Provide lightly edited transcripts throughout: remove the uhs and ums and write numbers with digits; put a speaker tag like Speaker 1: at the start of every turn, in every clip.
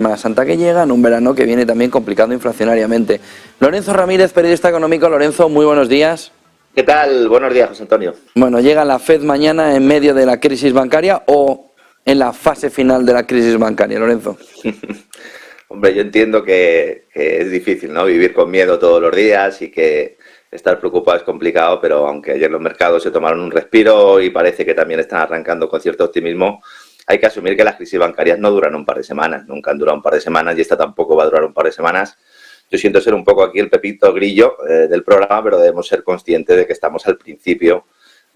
Speaker 1: Semana Santa que llega, en un verano que viene también complicado inflacionariamente. Lorenzo Ramírez, periodista económico. Lorenzo, muy buenos días.
Speaker 2: ¿Qué tal? Buenos días, José Antonio.
Speaker 1: Bueno, ¿llega la FED mañana en medio de la crisis bancaria o en la fase final de la crisis bancaria, Lorenzo?
Speaker 2: Hombre, yo entiendo que es difícil, ¿no? Vivir con miedo todos los días y que estar preocupado es complicado, pero aunque ayer los mercados se tomaron un respiro y parece que también están arrancando con cierto optimismo, hay que asumir que las crisis bancarias no duran un par de semanas, nunca han durado un par de semanas y esta tampoco va a durar un par de semanas. Yo siento ser un poco aquí el Pepito Grillo del programa, pero debemos ser conscientes de que estamos al principio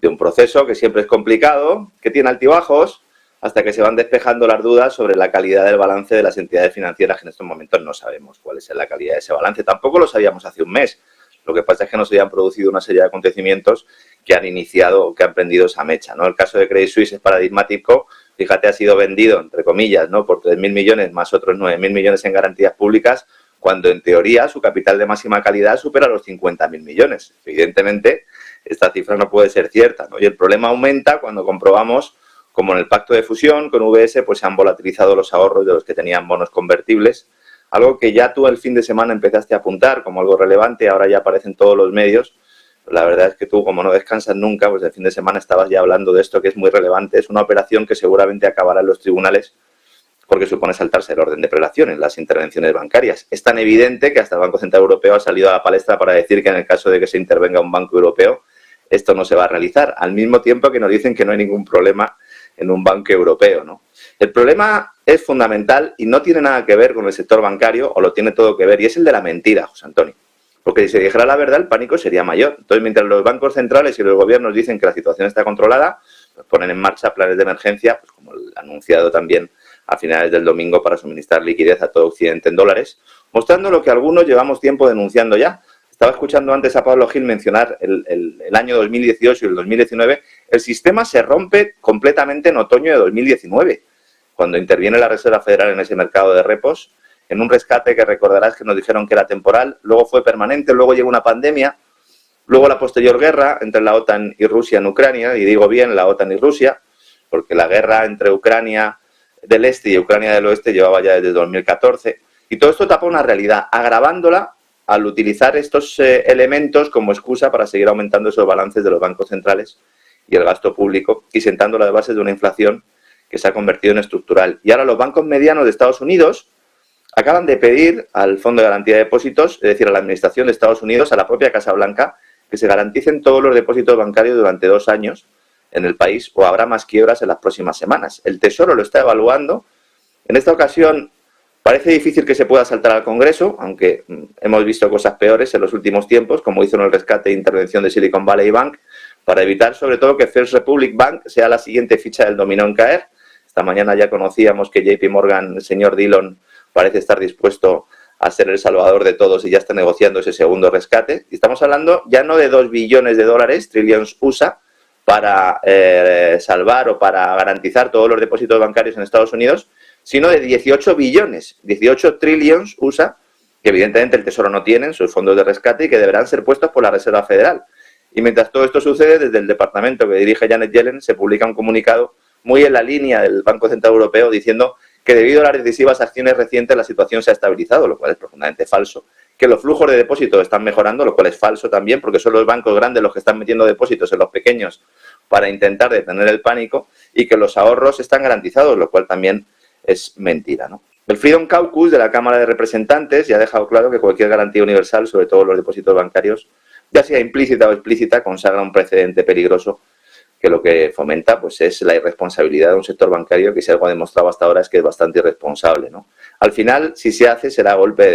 Speaker 2: de un proceso que siempre es complicado, que tiene altibajos, hasta que se van despejando las dudas sobre la calidad del balance de las entidades financieras, que en estos momentos no sabemos cuál es la calidad de ese balance. Tampoco lo sabíamos hace un mes. Lo que pasa es que nos habían producido una serie de acontecimientos que han iniciado, que han prendido esa mecha, ¿no? El caso de Credit Suisse es paradigmático. Fíjate, ha sido vendido, entre comillas, ¿no?, por 3.000 millones más otros 9.000 millones en garantías públicas, cuando en teoría su capital de máxima calidad supera los 50.000 millones. Evidentemente, esta cifra no puede ser cierta, ¿no? Y el problema aumenta cuando comprobamos como en el pacto de fusión con UBS pues se han volatilizado los ahorros de los que tenían bonos convertibles, algo que ya tú el fin de semana empezaste a apuntar como algo relevante, ahora ya aparece en todos los medios. La verdad es que tú, como no descansas nunca, pues el fin de semana estabas ya hablando de esto, que es muy relevante. Es una operación que seguramente acabará en los tribunales porque supone saltarse el orden de prelación en las intervenciones bancarias. Es tan evidente que hasta el Banco Central Europeo ha salido a la palestra para decir que en el caso de que se intervenga un banco europeo, esto no se va a realizar, al mismo tiempo que nos dicen que no hay ningún problema en un banco europeo, ¿no? El problema es fundamental y no tiene nada que ver con el sector bancario, o lo tiene todo que ver, y es el de la mentira, José Antonio. Porque si se dijera la verdad, el pánico sería mayor. Entonces, mientras los bancos centrales y los gobiernos dicen que la situación está controlada, pues ponen en marcha planes de emergencia, pues como el anunciado también a finales del domingo para suministrar liquidez a todo Occidente en dólares, mostrando lo que algunos llevamos tiempo denunciando ya. Estaba escuchando antes a Pablo Gil mencionar el año 2018 y el 2019. El sistema se rompe completamente en otoño de 2019, cuando interviene la Reserva Federal en ese mercado de repos, en un rescate que recordarás que nos dijeron que era temporal, luego fue permanente, luego llegó una pandemia, luego la posterior guerra entre la OTAN y Rusia en Ucrania, y digo bien la OTAN y Rusia, porque la guerra entre Ucrania del Este y Ucrania del Oeste llevaba ya desde 2014, y todo esto tapa una realidad, agravándola al utilizar estos elementos como excusa para seguir aumentando esos balances de los bancos centrales y el gasto público y sentando las bases de una inflación que se ha convertido en estructural. Y ahora los bancos medianos de Estados Unidos acaban de pedir al Fondo de Garantía de Depósitos, es decir, a la Administración de Estados Unidos, a la propia Casa Blanca, que se garanticen todos los depósitos bancarios durante 2 años en el país o habrá más quiebras en las próximas semanas. El Tesoro lo está evaluando. En esta ocasión parece difícil que se pueda saltar al Congreso, aunque hemos visto cosas peores en los últimos tiempos, como hizo en el rescate e intervención de Silicon Valley Bank, para evitar sobre todo que First Republic Bank sea la siguiente ficha del dominó en caer. Esta mañana ya conocíamos que JP Morgan, el señor Dillon, parece estar dispuesto a ser el salvador de todos y ya está negociando ese segundo rescate. Y estamos hablando ya no de 2 billones de dólares, trillions USA, para salvar o para garantizar todos los depósitos bancarios en Estados Unidos, sino de 18 billones, 18 trillions USA, que evidentemente el Tesoro no tiene en sus fondos de rescate y que deberán ser puestos por la Reserva Federal. Y mientras todo esto sucede, desde el departamento que dirige Janet Yellen se publica un comunicado muy en la línea del Banco Central Europeo diciendo que debido a las decisivas acciones recientes la situación se ha estabilizado, lo cual es profundamente falso. Que los flujos de depósitos están mejorando, lo cual es falso también, porque son los bancos grandes los que están metiendo depósitos en los pequeños para intentar detener el pánico, y que los ahorros están garantizados, lo cual también es mentira, ¿no? El Freedom Caucus de la Cámara de Representantes ya ha dejado claro que cualquier garantía universal, sobre todo los depósitos bancarios, ya sea implícita o explícita, consagra un precedente peligroso que lo que fomenta pues es la irresponsabilidad de un sector bancario que, si algo ha demostrado hasta ahora, es que es bastante irresponsable, ¿no? Al final, si se hace, será a golpe de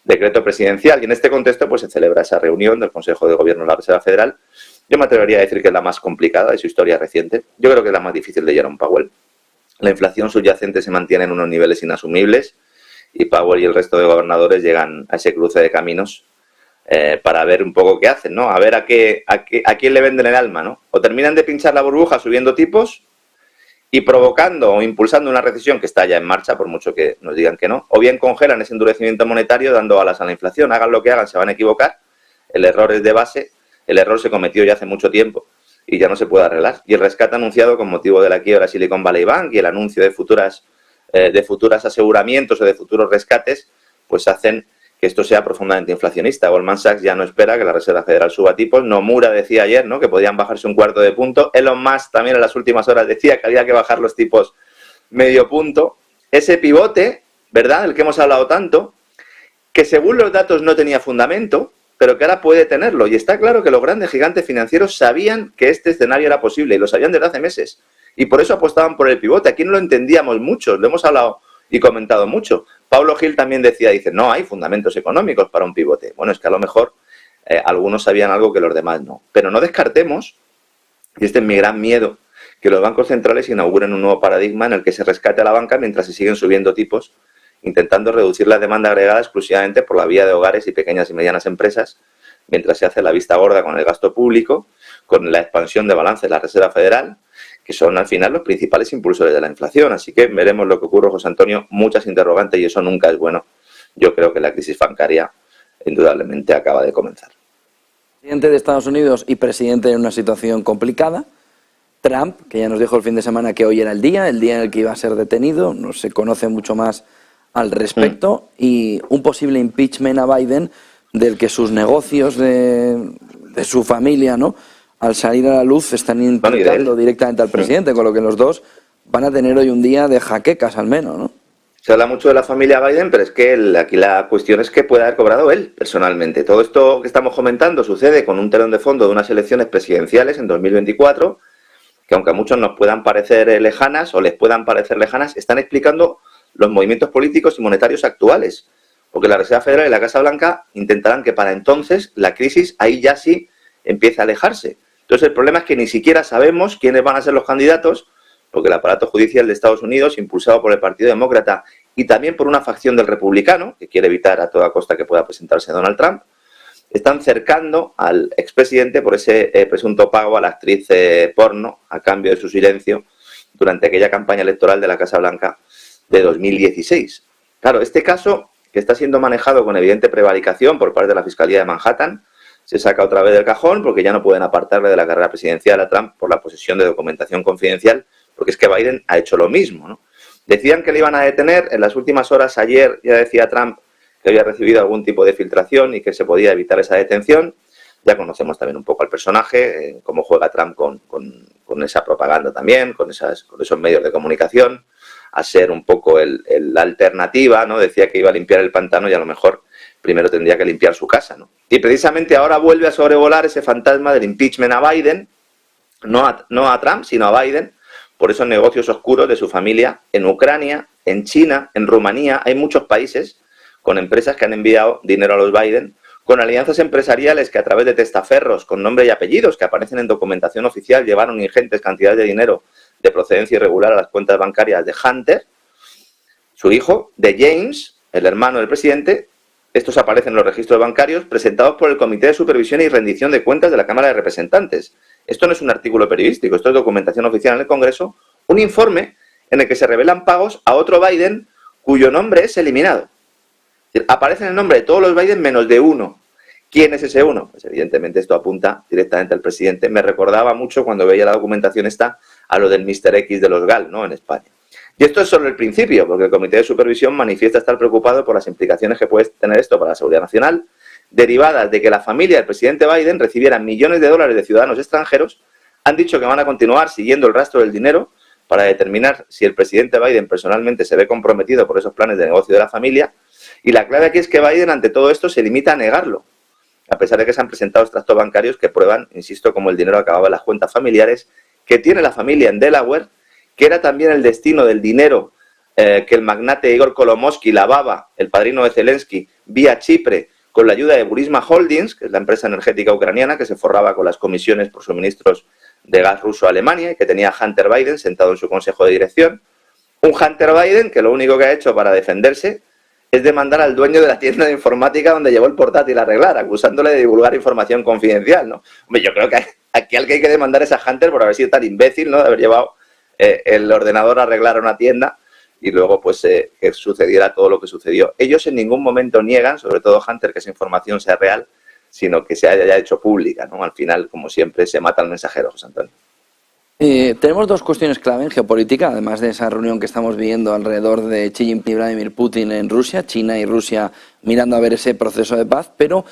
Speaker 2: decreto presidencial, y en este contexto pues se celebra esa reunión del Consejo de Gobierno de la Reserva Federal. Yo me atrevería a decir que es la más complicada de su historia reciente. Yo creo que es la más difícil de Jerome Powell. La inflación subyacente se mantiene en unos niveles inasumibles y Powell y el resto de gobernadores llegan a ese cruce de caminos para ver un poco qué hacen, ¿no? A ver a quién le venden el alma, ¿no? O terminan de pinchar la burbuja subiendo tipos y provocando o impulsando una recesión que está ya en marcha, por mucho que nos digan que no, o bien congelan ese endurecimiento monetario dando alas a la inflación. Hagan lo que hagan, se van a equivocar. El error es de base, el error se cometió ya hace mucho tiempo y ya no se puede arreglar. Y el rescate anunciado con motivo de la quiebra Silicon Valley Bank y el anuncio de futuras de futuros aseguramientos o de futuros rescates, pues hacen que esto sea profundamente inflacionista. Goldman Sachs ya no espera que la Reserva Federal suba tipos. Nomura decía ayer, ¿no?, que podían bajarse un cuarto de punto. Elon Musk también en las últimas horas decía que había que bajar los tipos medio punto. Ese pivote, ¿verdad?, del que hemos hablado tanto, que según los datos no tenía fundamento, pero que ahora puede tenerlo. Y está claro que los grandes gigantes financieros sabían que este escenario era posible, y lo sabían desde hace meses. Y por eso apostaban por el pivote. Aquí no lo entendíamos mucho, lo hemos hablado y comentado mucho. Pablo Gil también dice, no hay fundamentos económicos para un pivote. Bueno, es que a lo mejor algunos sabían algo que los demás no. Pero no descartemos, y este es mi gran miedo, que los bancos centrales inauguren un nuevo paradigma en el que se rescate a la banca mientras se siguen subiendo tipos, intentando reducir la demanda agregada exclusivamente por la vía de hogares y pequeñas y medianas empresas, mientras se hace la vista gorda con el gasto público, con la expansión de balances de la Reserva Federal, que son al final los principales impulsores de la inflación. Así que veremos lo que ocurre, José Antonio, muchas interrogantes y eso nunca es bueno. Yo creo que la crisis bancaria indudablemente acaba de comenzar.
Speaker 1: Presidente de Estados Unidos y presidente en una situación complicada. Trump, que ya nos dijo el fin de semana que hoy era el día en el que iba a ser detenido, no se conoce mucho más al respecto, y un posible impeachment a Biden, del que sus negocios de su familia, ¿no?, al salir a la luz están implicando directamente al presidente, con lo que los dos van a tener hoy un día de jaquecas al menos, ¿no?
Speaker 2: Se habla mucho de la familia Biden, pero es que aquí la cuestión es que puede haber cobrado él personalmente. Todo esto que estamos comentando sucede con un telón de fondo de unas elecciones presidenciales en 2024, que aunque a muchos nos puedan parecer lejanas o les puedan parecer lejanas, están explicando los movimientos políticos y monetarios actuales. Porque la Reserva Federal y la Casa Blanca intentarán que para entonces la crisis ahí ya sí empiece a alejarse. Entonces el problema es que ni siquiera sabemos quiénes van a ser los candidatos, porque el aparato judicial de Estados Unidos, impulsado por el Partido Demócrata y también por una facción del republicano, que quiere evitar a toda costa que pueda presentarse Donald Trump, están cercando al expresidente por ese presunto pago a la actriz porno a cambio de su silencio durante aquella campaña electoral de la Casa Blanca de 2016. Claro, este caso, que está siendo manejado con evidente prevaricación por parte de la Fiscalía de Manhattan, se saca otra vez del cajón porque ya no pueden apartarle de la carrera presidencial a Trump por la posesión de documentación confidencial, porque es que Biden ha hecho lo mismo, ¿no? Decían que le iban a detener, en las últimas horas ayer ya decía Trump que había recibido algún tipo de filtración y que se podía evitar esa detención. Ya conocemos también un poco al personaje, cómo juega Trump con esa propaganda también, con esos medios de comunicación, a ser un poco la alternativa, ¿no? Decía que iba a limpiar el pantano y a lo mejor primero tendría que limpiar su casa, ¿no? Y precisamente ahora vuelve a sobrevolar ese fantasma del impeachment a Biden, no a Trump, sino a Biden, por esos negocios oscuros de su familia en Ucrania, en China, en Rumanía. Hay muchos países con empresas que han enviado dinero a los Biden, con alianzas empresariales que a través de testaferros con nombre y apellidos que aparecen en documentación oficial llevaron ingentes cantidades de dinero de procedencia irregular a las cuentas bancarias de Hunter, su hijo, de James, el hermano del presidente. Estos aparecen en los registros bancarios presentados por el Comité de Supervisión y Rendición de Cuentas de la Cámara de Representantes. Esto no es un artículo periodístico, esto es documentación oficial en el Congreso, un informe en el que se revelan pagos a otro Biden cuyo nombre es eliminado. Es decir, aparece el nombre de todos los Biden menos de uno. ¿Quién es ese uno? Pues evidentemente esto apunta directamente al presidente. Me recordaba mucho cuando veía la documentación esta a lo del Mr. X de los GAL, ¿no?, en España. Y esto es solo el principio, porque el Comité de Supervisión manifiesta estar preocupado por las implicaciones que puede tener esto para la seguridad nacional, derivadas de que la familia del presidente Biden recibiera millones de dólares de ciudadanos extranjeros. Han dicho que van a continuar siguiendo el rastro del dinero para determinar si el presidente Biden personalmente se ve comprometido por esos planes de negocio de la familia. Y la clave aquí es que Biden, ante todo esto, se limita a negarlo, a pesar de que se han presentado extractos bancarios que prueban, insisto, cómo el dinero acababa en las cuentas familiares que tiene la familia en Delaware, que era también el destino del dinero que el magnate Igor Kolomoisky lavaba, el padrino de Zelensky, vía Chipre, con la ayuda de Burisma Holdings, que es la empresa energética ucraniana que se forraba con las comisiones por suministros de gas ruso a Alemania y que tenía a Hunter Biden sentado en su consejo de dirección. Un Hunter Biden que lo único que ha hecho para defenderse es demandar al dueño de la tienda de informática donde llevó el portátil a arreglar, acusándole de divulgar información confidencial, ¿no? Hombre, yo creo que aquí al que hay que demandar es a Hunter por haber sido tan imbécil, ¿no?, de haber llevado el ordenador a arreglar a una tienda y luego pues que sucediera todo lo que sucedió. Ellos en ningún momento niegan, sobre todo Hunter, que esa información sea real, sino que se haya hecho pública, ¿no? Al final, como siempre, se mata al mensajero, José Antonio.
Speaker 1: Tenemos dos cuestiones clave en geopolítica, además de esa reunión que estamos viendo alrededor de Xi Jinping y Vladimir Putin en Rusia, China y Rusia mirando a ver ese proceso de paz, pero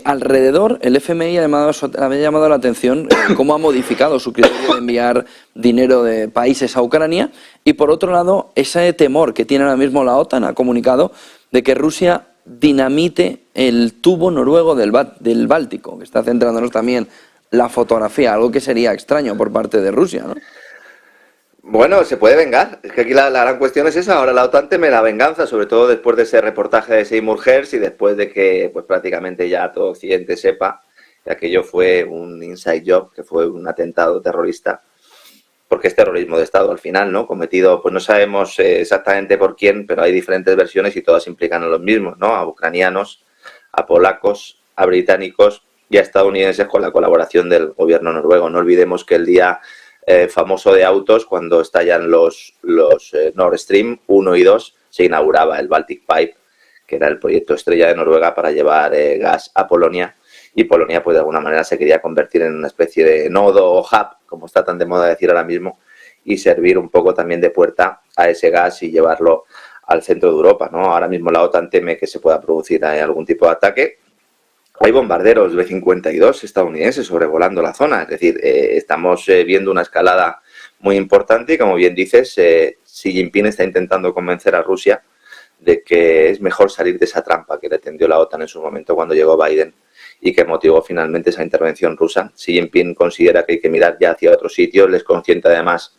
Speaker 1: alrededor el FMI había llamado la atención cómo ha modificado su criterio de enviar dinero de países a Ucrania, y por otro lado ese temor que tiene ahora mismo la OTAN ha comunicado de que Rusia dinamite el tubo noruego del Báltico, que está centrándonos también la fotografía, algo que sería extraño por parte de Rusia, ¿no?
Speaker 2: Bueno, se puede vengar. Es que aquí la gran cuestión es esa. Ahora la OTAN teme la venganza, sobre todo después de ese reportaje de Seymour Hersh y después de que pues prácticamente ya todo Occidente sepa que aquello fue un inside job, que fue un atentado terrorista, porque es terrorismo de Estado al final, ¿no? Cometido, pues no sabemos exactamente por quién, pero hay diferentes versiones y todas implican a los mismos, ¿no? A ucranianos, a polacos, a británicos y a estadounidenses con la colaboración del gobierno noruego. No olvidemos que el día famoso de autos, cuando estallan los Nord Stream 1 y 2, se inauguraba el Baltic Pipe, que era el proyecto estrella de Noruega para llevar gas a Polonia, y Polonia pues de alguna manera se quería convertir en una especie de nodo o hub, como está tan de moda decir ahora mismo, y servir un poco también de puerta a ese gas y llevarlo al centro de Europa, ¿no? Ahora mismo la OTAN teme que se pueda producir algún tipo de ataque. Hay bombarderos B-52 estadounidenses sobrevolando la zona, es decir, estamos viendo una escalada muy importante y, como bien dices, Xi Jinping está intentando convencer a Rusia de que es mejor salir de esa trampa que le tendió la OTAN en su momento cuando llegó Biden y que motivó finalmente esa intervención rusa. Xi Jinping considera que hay que mirar ya hacia otro sitio, él es consciente además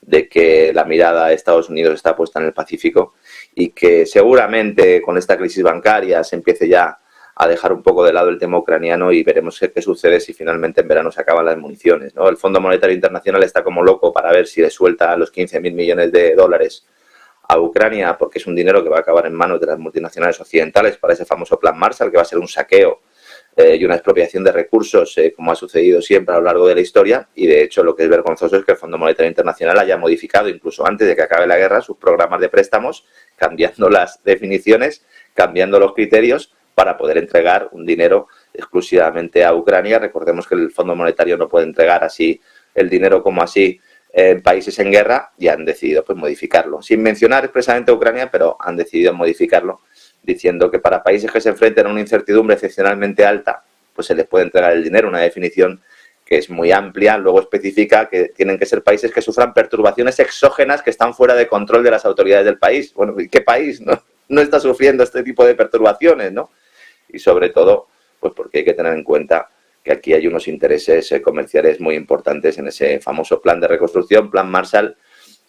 Speaker 2: de que la mirada a Estados Unidos está puesta en el Pacífico y que seguramente con esta crisis bancaria se empiece ya a dejar un poco de lado el tema ucraniano y veremos qué sucede si finalmente en verano se acaban las municiones, ¿no? El Fondo Monetario Internacional está como loco para ver si le suelta los 15.000 millones de dólares a Ucrania, porque es un dinero que va a acabar en manos de las multinacionales occidentales para ese famoso Plan Marshall, que va a ser un saqueo y una expropiación de recursos, como ha sucedido siempre a lo largo de la historia. Y de hecho lo que es vergonzoso es que el Fondo Monetario Internacional haya modificado, incluso antes de que acabe la guerra, sus programas de préstamos, cambiando las definiciones, cambiando los criterios, para poder entregar un dinero exclusivamente a Ucrania. Recordemos que el Fondo Monetario no puede entregar así el dinero como así en países en guerra, y han decidido pues modificarlo, sin mencionar expresamente a Ucrania, pero han decidido modificarlo, diciendo que para países que se enfrenten a una incertidumbre excepcionalmente alta, pues se les puede entregar el dinero, una definición que es muy amplia. Luego especifica que tienen que ser países que sufran perturbaciones exógenas que están fuera de control de las autoridades del país. Bueno, ¿qué país no está sufriendo este tipo de perturbaciones, no? Y sobre todo, pues porque hay que tener en cuenta que aquí hay unos intereses comerciales muy importantes en ese famoso plan de reconstrucción, Plan Marshall,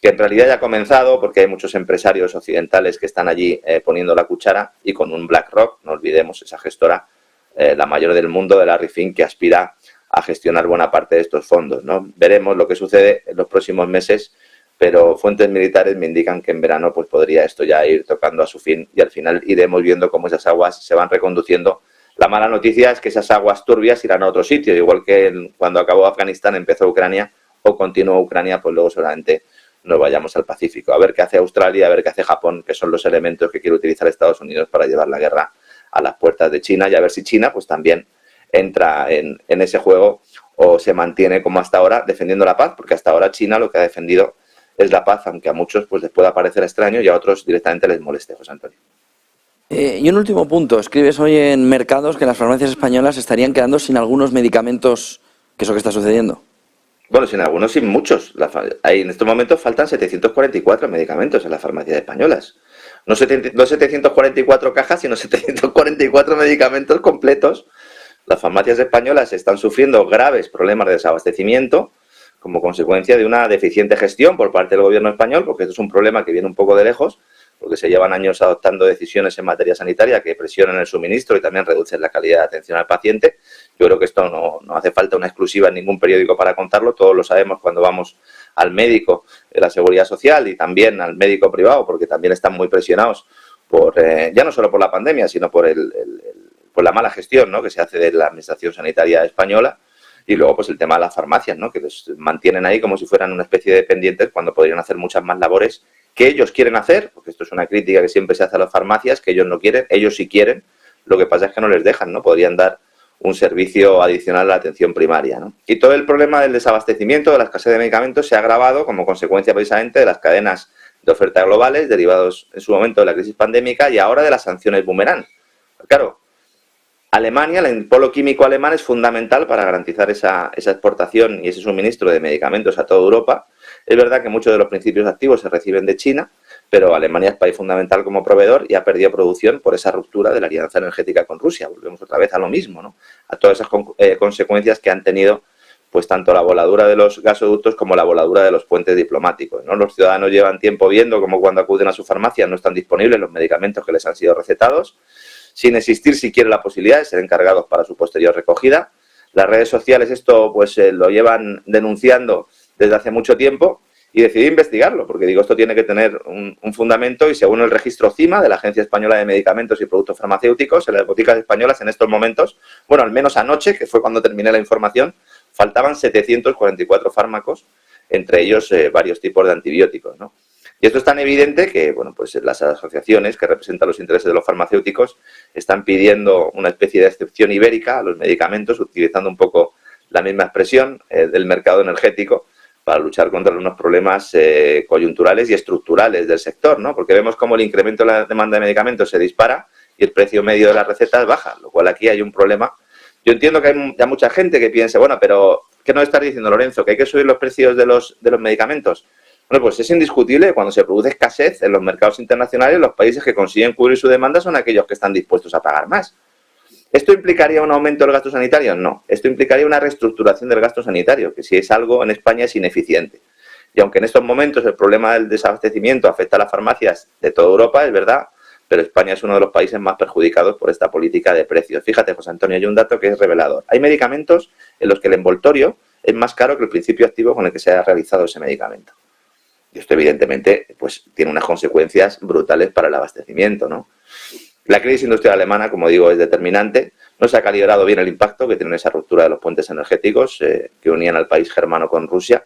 Speaker 2: que en realidad ya ha comenzado porque hay muchos empresarios occidentales que están allí poniendo la cuchara, y con un BlackRock, no olvidemos, esa gestora, la mayor del mundo, de Larry Fink, que aspira a gestionar buena parte de estos fondos, ¿no? Veremos lo que sucede en los próximos meses, pero fuentes militares me indican que en verano pues podría esto ya ir tocando a su fin, y al final iremos viendo cómo esas aguas se van reconduciendo. La mala noticia es que esas aguas turbias irán a otro sitio, igual que cuando acabó Afganistán empezó Ucrania, o continuó Ucrania, pues luego seguramente nos vayamos al Pacífico. A ver qué hace Australia, a ver qué hace Japón, que son los elementos que quiere utilizar Estados Unidos para llevar la guerra a las puertas de China, y a ver si China pues también entra en ese juego o se mantiene como hasta ahora defendiendo la paz, porque hasta ahora China lo que ha defendido es la paz, aunque a muchos pues les pueda parecer extraño y a otros directamente les moleste, José Antonio.
Speaker 1: Y un último punto, escribes hoy en Mercados que las farmacias españolas estarían quedando sin algunos medicamentos. ¿Qué es lo que está sucediendo?
Speaker 2: Bueno, sin algunos, sin muchos. En estos momentos faltan 744 medicamentos en las farmacias españolas. No 744 cajas, sino 744 medicamentos completos. Las farmacias españolas están sufriendo graves problemas de desabastecimiento como consecuencia de una deficiente gestión por parte del gobierno español, porque esto es un problema que viene un poco de lejos, porque se llevan años adoptando decisiones en materia sanitaria que presionan el suministro y también reducen la calidad de atención al paciente. Yo creo que esto no hace falta una exclusiva en ningún periódico para contarlo, todos lo sabemos cuando vamos al médico de la Seguridad Social y también al médico privado, porque también están muy presionados por ya no solo por la pandemia, sino por por la mala gestión, ¿no?, que se hace de la administración sanitaria española. Y luego pues el tema de las farmacias, ¿no?, que los mantienen ahí como si fueran una especie de dependientes cuando podrían hacer muchas más labores que ellos quieren hacer, porque esto es una crítica que siempre se hace a las farmacias, que ellos no quieren, ellos sí quieren, lo que pasa es que no les dejan, ¿no? Podrían dar un servicio adicional a la atención primaria, ¿no? Y todo el problema del desabastecimiento, de la escasez de medicamentos, se ha agravado como consecuencia precisamente de las cadenas de oferta globales derivados en su momento de la crisis pandémica y ahora de las sanciones boomerang. Claro, Alemania, el polo químico alemán es fundamental para garantizar esa exportación y ese suministro de medicamentos a toda Europa. Es verdad que muchos de los principios activos se reciben de China, pero Alemania es país fundamental como proveedor y ha perdido producción por esa ruptura de la alianza energética con Rusia. Volvemos otra vez a lo mismo, ¿no? A todas esas consecuencias que han tenido pues tanto la voladura de los gasoductos como la voladura de los puentes diplomáticos, ¿no? Los ciudadanos llevan tiempo viendo cómo cuando acuden a su farmacia no están disponibles los medicamentos que les han sido recetados, sin existir siquiera la posibilidad de ser encargados para su posterior recogida. Las redes sociales esto pues lo llevan denunciando desde hace mucho tiempo y decidí investigarlo, porque digo, esto tiene que tener un fundamento y según el registro CIMA de la Agencia Española de Medicamentos y Productos Farmacéuticos, en las boticas españolas en estos momentos, bueno, al menos anoche, que fue cuando terminé la información, faltaban 744 fármacos, entre ellos varios tipos de antibióticos, ¿no? Y esto es tan evidente que, bueno, pues las asociaciones que representan los intereses de los farmacéuticos están pidiendo una especie de excepción ibérica a los medicamentos, utilizando un poco la misma expresión del mercado energético para luchar contra unos problemas coyunturales y estructurales del sector, ¿no? Porque vemos cómo el incremento de la demanda de medicamentos se dispara y el precio medio de las recetas baja, lo cual aquí hay un problema. Yo entiendo que hay ya mucha gente que piense, bueno, pero ¿qué nos estás diciendo, Lorenzo? ¿Que hay que subir los precios de los medicamentos? Bueno, pues es indiscutible que cuando se produce escasez en los mercados internacionales, los países que consiguen cubrir su demanda son aquellos que están dispuestos a pagar más. ¿Esto implicaría un aumento del gasto sanitario? No. Esto implicaría una reestructuración del gasto sanitario, que si es algo en España es ineficiente. Y aunque en estos momentos el problema del desabastecimiento afecta a las farmacias de toda Europa, es verdad, pero España es uno de los países más perjudicados por esta política de precios. Fíjate, José Antonio, hay un dato que es revelador. Hay medicamentos en los que el envoltorio es más caro que el principio activo con el que se ha realizado ese medicamento. Y esto, evidentemente, pues tiene unas consecuencias brutales para el abastecimiento, ¿no? La crisis industrial alemana, como digo, es determinante. No se ha calibrado bien el impacto que tiene esa ruptura de los puentes energéticos que unían al país germano con Rusia,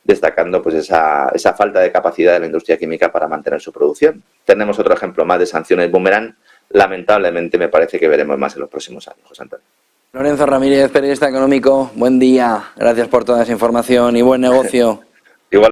Speaker 2: destacando pues esa falta de capacidad de la industria química para mantener su producción. Tenemos otro ejemplo más de sanciones boomerang. Lamentablemente, me parece que veremos más en los próximos años, José Antonio.
Speaker 1: Lorenzo Ramírez, periodista económico, buen día. Gracias por toda esa información y buen negocio.